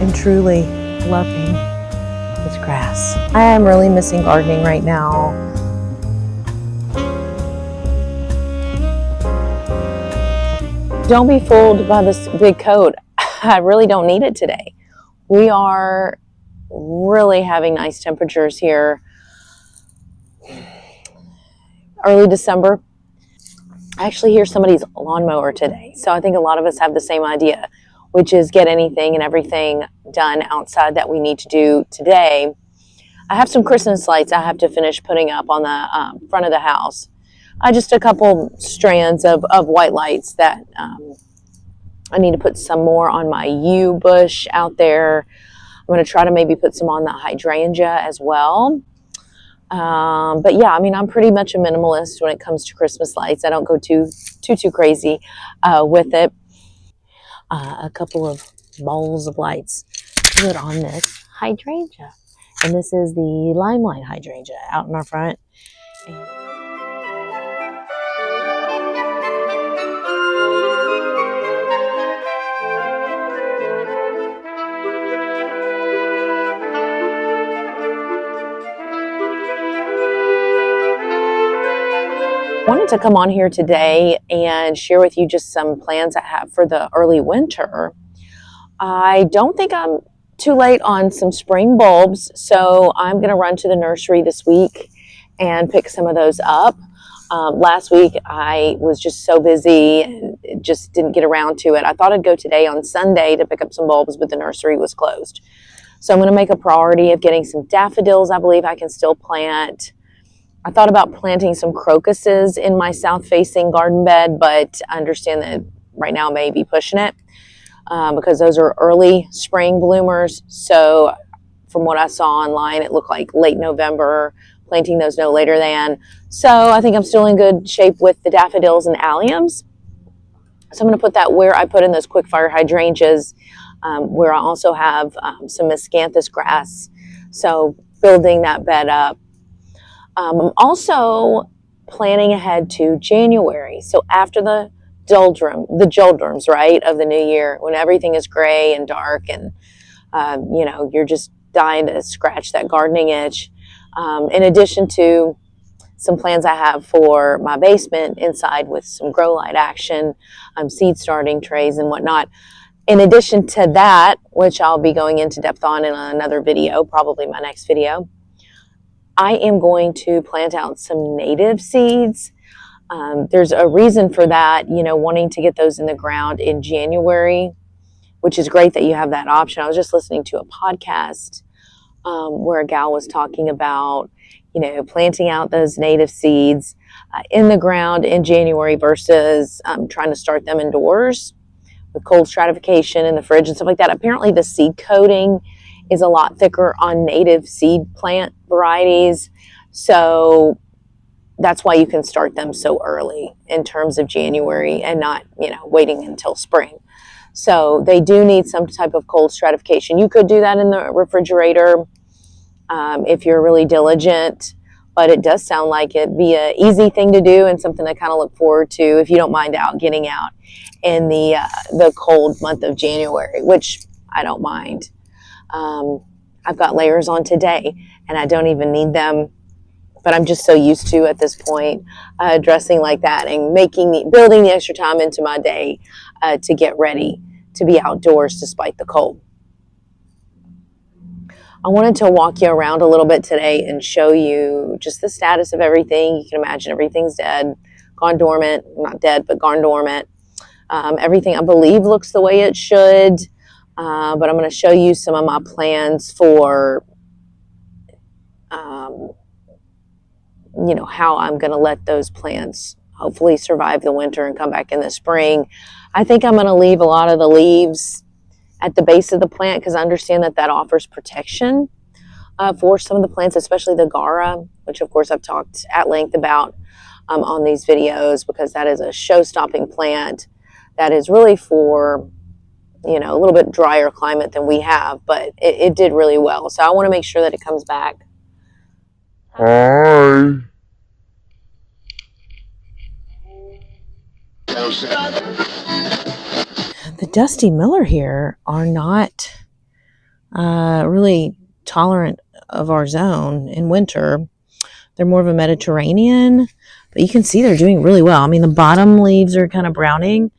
am truly loving this grass. I am really missing gardening right now. Don't be fooled by this big coat. I really don't need it today. We are really having nice temperatures here. Early December. I actually hear somebody's lawnmower today. So I think a lot of us have the same idea, which is get anything and everything done outside that we need to do today. I have some Christmas lights I have to finish putting up on the front of the house. Just a couple strands of white lights that I need to put some more on my yew bush out there. I'm going to try to maybe put some on the hydrangea as well. But yeah, I mean, I'm pretty much a minimalist when it comes to Christmas lights. I don't go too crazy with it. A couple of balls of lights to put on this hydrangea. And this is the limelight hydrangea out in our front. I wanted to come on here today and share with you just some plans I have for the early winter. I don't think I'm too late on some spring bulbs, so I'm going to run to the nursery this week and pick some of those up. Last week I was just so busy and just didn't get around to it. I thought I'd go today on Sunday to pick up some bulbs, but the nursery was closed. So I'm going to make a priority of getting some daffodils I believe I can still plant. I thought about planting some crocuses in my south-facing garden bed, but I understand that right now I may be pushing it because those are early spring bloomers. So from what I saw online, it looked like late November, planting those no later than. So I think I'm still in good shape with the daffodils and alliums. So I'm going to put that where I put in those quick fire hydrangeas, where I also have some miscanthus grass. So building that bed up. I'm also planning ahead to January. So after the doldrums, right, of the new year, when everything is gray and dark and, you're just dying to scratch that gardening itch. In addition to some plans I have for my basement inside with some grow light action, seed starting trays and whatnot. In addition to that, which I'll be going into depth on in another video, probably my next video, I am going to plant out some native seeds. There's a reason for that, wanting to get those in the ground in January, which is great that you have that option. I was just listening to a podcast where a gal was talking about, planting out those native seeds in the ground in January versus trying to start them indoors with cold stratification in the fridge and stuff like that. Apparently the seed coating is a lot thicker on native seed plant varieties. So that's why you can start them so early in terms of January and not, waiting until spring. So they do need some type of cold stratification. You could do that in the refrigerator if you're really diligent, but it does sound like it'd be an easy thing to do and something to kind of look forward to if you don't mind getting out in the cold month of January, which I don't mind. I've got layers on today and I don't even need them, but I'm just so used to at this point dressing like that and building the extra time into my day to get ready to be outdoors despite the cold. I wanted to walk you around a little bit today and show you just the status of everything. You can imagine everything's dead, gone dormant, not dead, but gone dormant. Everything I believe looks the way it should. But I'm going to show you some of my plans for, how I'm going to let those plants hopefully survive the winter and come back in the spring. I think I'm going to leave a lot of the leaves at the base of the plant because I understand that offers protection for some of the plants, especially the Gara, which of course I've talked at length about on these videos because that is a show-stopping plant that is really for a little bit drier climate than we have, but it did really well. So I want to make sure that it comes back. Hi. The Dusty Miller here are not really tolerant of our zone in winter. They're more of a Mediterranean, but you can see they're doing really well. I mean, the bottom leaves are kind of browning,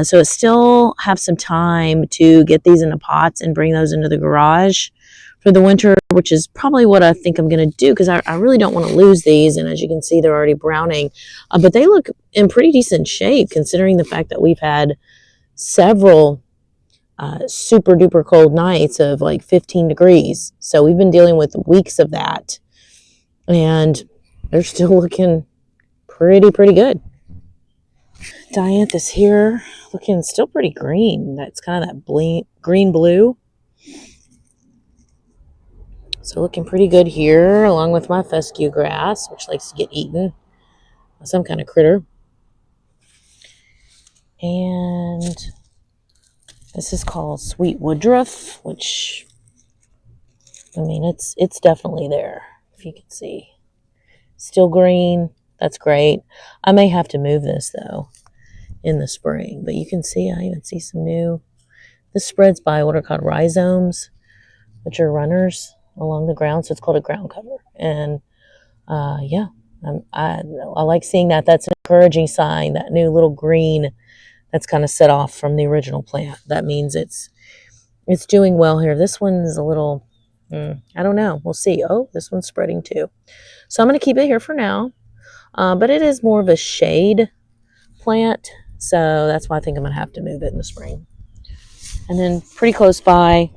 so it still have some time to get these into pots and bring those into the garage for the winter, which is probably what I think I'm going to do, because I really don't want to lose these. And as you can see, they're already browning, but they look in pretty decent shape considering the fact that we've had several super duper cold nights of like 15 degrees. So we've been dealing with weeks of that, and they're still looking pretty good. Dianthus here, looking still pretty green. That's kind of that green blue. So looking pretty good here, along with my fescue grass, which likes to get eaten by some kind of critter. And this is called sweet woodruff, which, I mean, it's definitely there, if you can see. Still green. That's great. I may have to move this, though, in the spring. But you can see, I even see some new. This spreads by what are called rhizomes, which are runners along the ground. So it's called a ground cover. And yeah, I like seeing that. That's an encouraging sign, that new little green that's kind of set off from the original plant. That means it's doing well here. This one's a little, I don't know. We'll see. Oh, this one's spreading too. So I'm going to keep it here for now. But it is more of a shade plant. So that's why I think I'm going to have to move it in the spring. And then pretty close by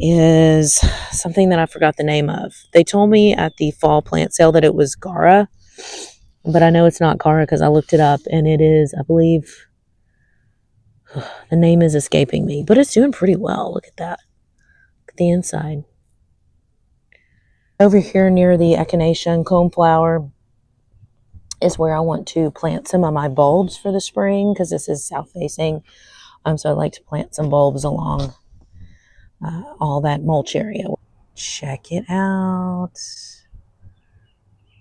is something that I forgot the name of. They told me at the fall plant sale that it was Gara, but I know it's not Gara because I looked it up, and it is, I believe, the name is escaping me, but it's doing pretty well. Look at that. Look at the inside. Over here near the echinacea and coneflower is where I want to plant some of my bulbs for the spring, because this is south facing. So I like to plant some bulbs along all that mulch area. Check it out.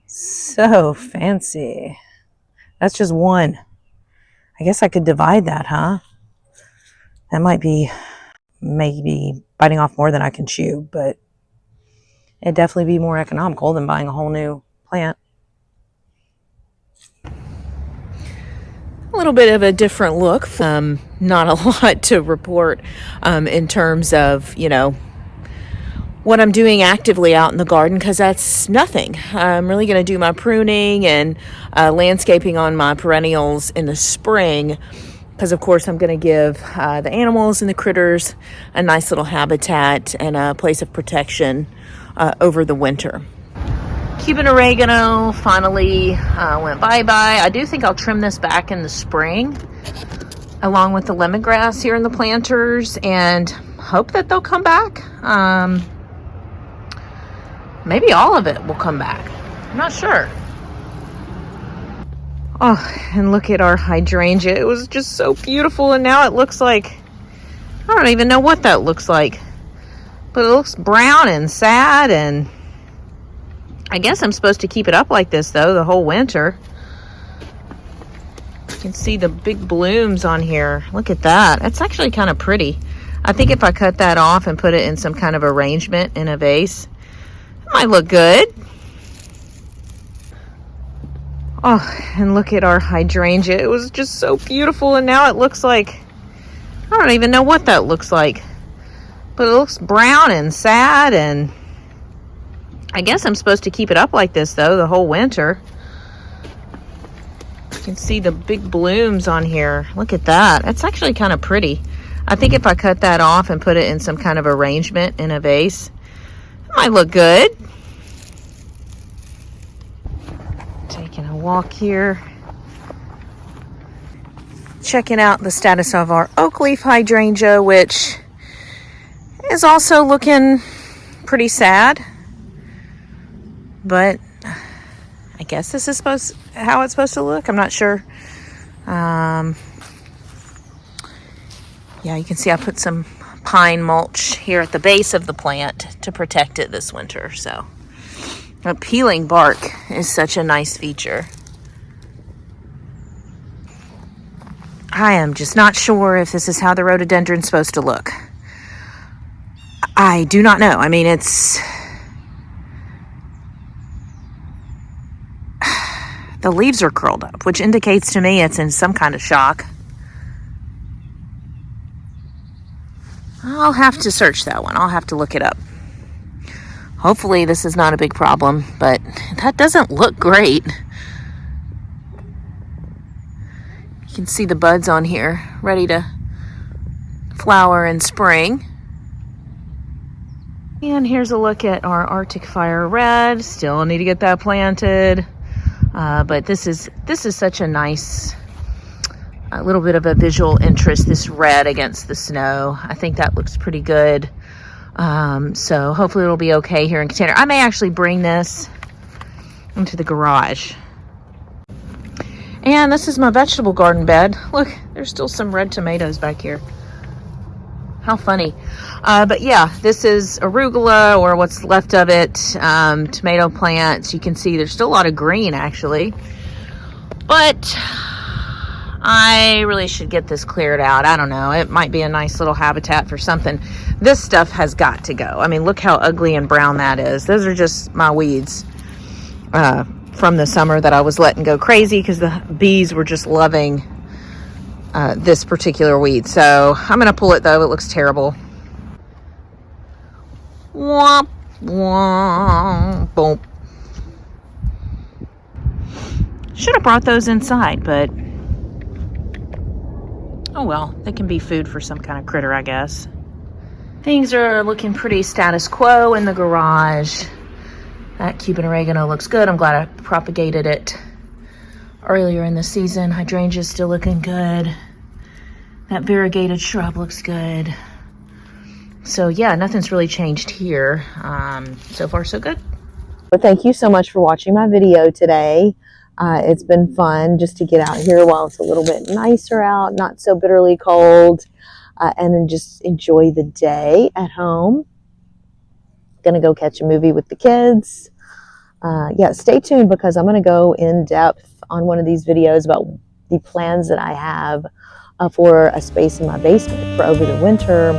So fancy. That's just one. I guess I could divide that, huh? That might be maybe biting off more than I can chew, but it'd definitely be more economical than buying a whole new plant. A little bit of a different look. Not a lot to report in terms of, what I'm doing actively out in the garden, because that's nothing. I'm really going to do my pruning and landscaping on my perennials in the spring, because of course I'm going to give the animals and the critters a nice little habitat and a place of protection over the winter. Cuban oregano finally went bye-bye. I do think I'll trim this back in the spring along with the lemongrass here in the planters, and hope that they'll come back. Maybe all of it will come back. I'm not sure. Oh, and look at our hydrangea. It was just so beautiful, and now it looks like, I don't even know what that looks like, but it looks brown and sad, and I guess I'm supposed to keep it up like this, though, the whole winter. You can see the big blooms on here. Look at that. It's actually kind of pretty. I think if I cut that off and put it in some kind of arrangement in a vase, it might look good. Oh, and look at our hydrangea. It was just so beautiful, and now it looks like, I don't even know what that looks like, but it looks brown and sad, and I guess I'm supposed to keep it up like this, though, the whole winter. You can see the big blooms on here. Look at that. It's actually kind of pretty. I think if I cut that off and put it in some kind of arrangement in a vase, it might look good. Taking a walk here. Checking out the status of our oak leaf hydrangea, which is also looking pretty sad. But I guess this is how it's supposed to look. I'm not sure. Yeah, you can see I put some pine mulch here at the base of the plant to protect it this winter. So peeling bark is such a nice feature. I am just not sure if this is how the rhododendron's supposed to look. I do not know. I mean, the leaves are curled up, which indicates to me it's in some kind of shock. I'll have to search that one. I'll have to look it up. Hopefully this is not a big problem, but that doesn't look great. You can see the buds on here, ready to flower in spring. And here's a look at our Arctic Fire Red. Still need to get that planted. But this is such a nice, a little bit of a visual interest, this red against the snow. I think that looks pretty good. So hopefully it'll be okay here in container. I may actually bring this into the garage. And this is my vegetable garden bed. Look, there's still some red tomatoes back here. How funny. But yeah, this is arugula, or what's left of it, tomato plants. You can see there's still a lot of green actually, but I really should get this cleared out. I don't know, it might be a nice little habitat for something. This stuff has got to go. I mean, look how ugly and brown that is. Those are just my weeds from the summer that I was letting go crazy because the bees were just loving this particular weed. So I'm gonna pull it though. It looks terrible. Womp womp boom. Should have brought those inside, but oh well, they can be food for some kind of critter, I guess. Things are looking pretty status quo in the garage. That Cuban oregano looks good. I'm glad I propagated it earlier in the season. Hydrangea's still looking good. That variegated shrub looks good. So yeah, nothing's really changed here. So far so good. But thank you so much for watching my video today. It's been fun just to get out here while it's a little bit nicer out, not so bitterly cold, and then just enjoy the day at home. Gonna go catch a movie with the kids. Yeah, stay tuned because I'm gonna go in depth on one of these videos about the plans that I have for a space in my basement for over the winter.